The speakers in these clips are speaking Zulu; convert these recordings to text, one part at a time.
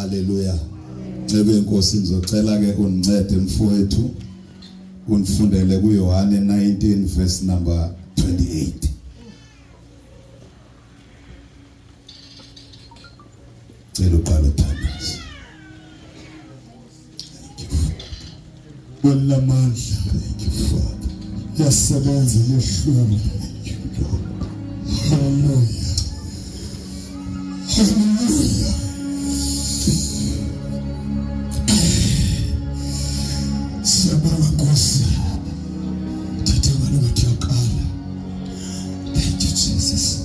Hallelujah. Ncebe inkosi ngizocela ke unincede mfowethu unifundele kuYohane 19 verse number 28. Cela uqale Tata. Walamandla, thank you Father. Yasebenza yehlule. Thank you Lord. Hallelujah. Hallelujah. Siyabonga Nkosi. Thatha ngalo ngathi yaqala. Thank you Jesus.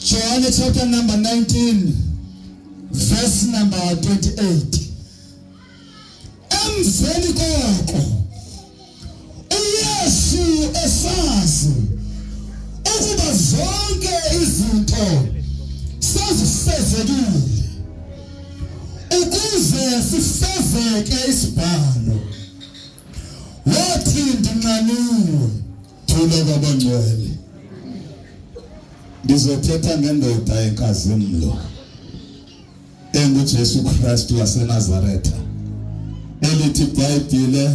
John chapter number 19 verse number 28. Emveni koko uYesu esazi ukuba zonke izinto sezifezekile ukuze sifezeke isibhalo wathi ndinqaniwe Thula kwabangcwele. Ngizothetha ngendoda enkazimlo enguJesu Kristu waseNazaretha elithi iBhayibhile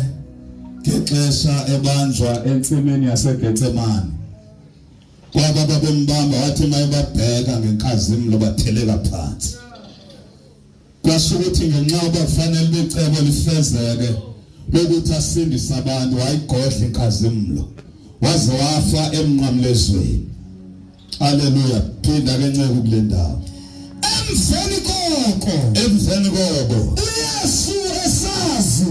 ngexesha ebanjwa entsimini yaseGetsemane kwaba babembamba wathi mayebabheka ngenkazimlo batheleka phansi kwasho ukuthi ngenxa bafanele becebo lifezeke lokuthi asindise abantu wayigodla inkazimlo waze wafa emnqamlezweni. Hallelujah. Phinda ke nceke kule ndawo. Emveni koko Yesu esazi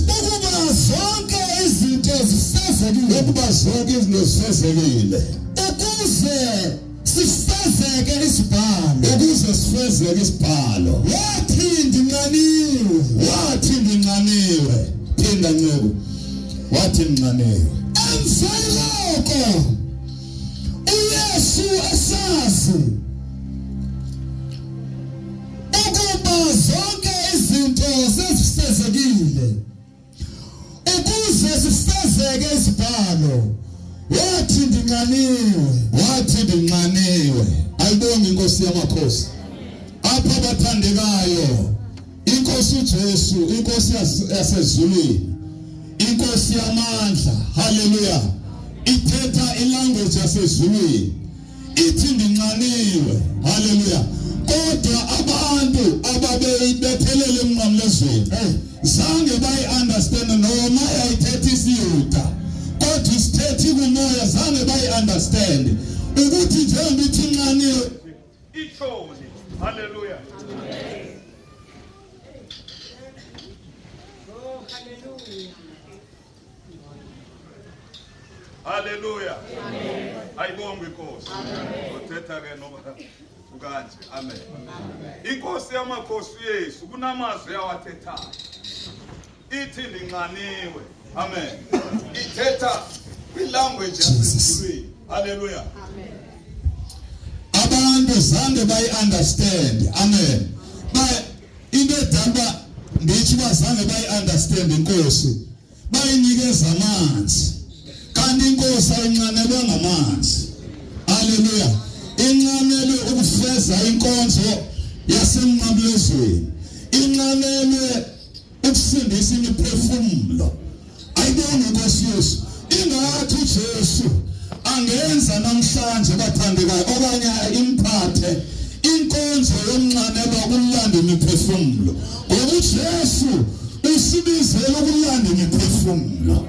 ukuba zonke izinto zifezekile ukuba zonke izinto zifezekile ukuze sifezeke isibhalo wathi ndinqaniwe phinda nceke wathi ndinqaniwe. Emveni koko uYesu esazi ukuba zonke izinto sezifezekile ukuze sifezeke isibhalo wathi ndinqaniwe. Ayibonge inkosi yamakhosi apha abathandekayo inkosi uJesu inkosi yasezulwini inkosi yamandla. Hallelujah. Ithetha ilanguage yasezulwini ithi ndinqaniwe. Hallelujah. Kodwa abantu ababeyibethelele emnqamlezweni zange bayi-understand noma yayithetha isiyuda kodwa isithethi kumoya zange bayi-understand ukuthi njengoba ithi nqaniwe ithoni. Hallelujah. Hallelujah. Ayibonge inkosi. Uthetha ke noma ukanje. Amen. Inkosi yamakhosi uYesu kunamazwi awathethayo. Ithi ndinqaniwe. Amen. Ithetha kwilanguage yasezulwini. Hallelujah. Amen. Abantu zange bayi-understand. Amen. Into edamba ndithi abazange bayi-understand inkosi bayinikeza amanzi kanti inkosi ayinqanelwa ngamanzi. Haleluya. Inqanelwe ukufeza inkonzo yasemnqamlezweni, inqanelwe ukusindisa imiphefumulo. Ayibonge Nkosi Yesu, ingathi uJesu angenza namhlanje bathandekayo okanye imphathe inkonzo yomnqanelwa ukulanda imiphefumulo, ngoba uJesu usibizela ukulanda imiphefumulo.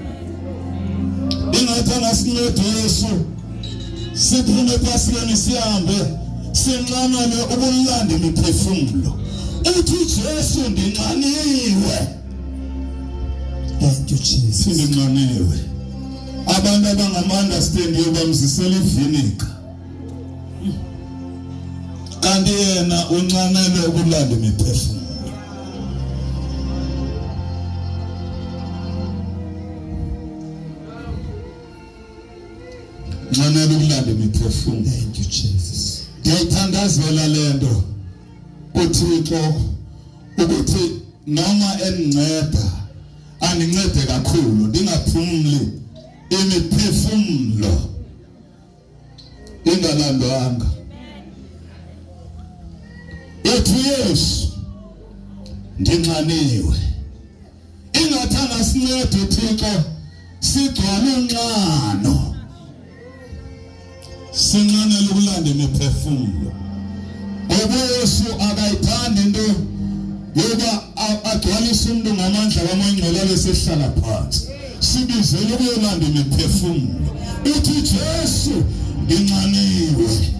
Ingathi angasinceda Yesu siphume epasikeni sihambe sinqanele ukulanda imiphefumulo. Uthi uJesu ndinqaniwe. Thank you, Jesus. Sindinqaniwe. Abantu abangama-understandiyo bamzisela ivinika kanti yena unqanele ukulanda imiphefumulo. Unqanele ukulanda imiphefumulo. Thank you, Jesus. Ngiyayithandazela lento uThixo ukuthi noma enginceda angincede kakhulu ndingaphumuli imiphefumulo ingalandwanga. Ethi Yesu ndinxaniwe. Ingathi angasinceda uThixo sigcwale unxano sinqanele ukulanda imiphefumulo. Ngoba Yesu akayithandi into yoba agcwalise umuntu ngamandla kamangcwele sehlala phansi. Sibizele ukuyolanda imiphefumulo. Uthi Jesu ndinxaniwe.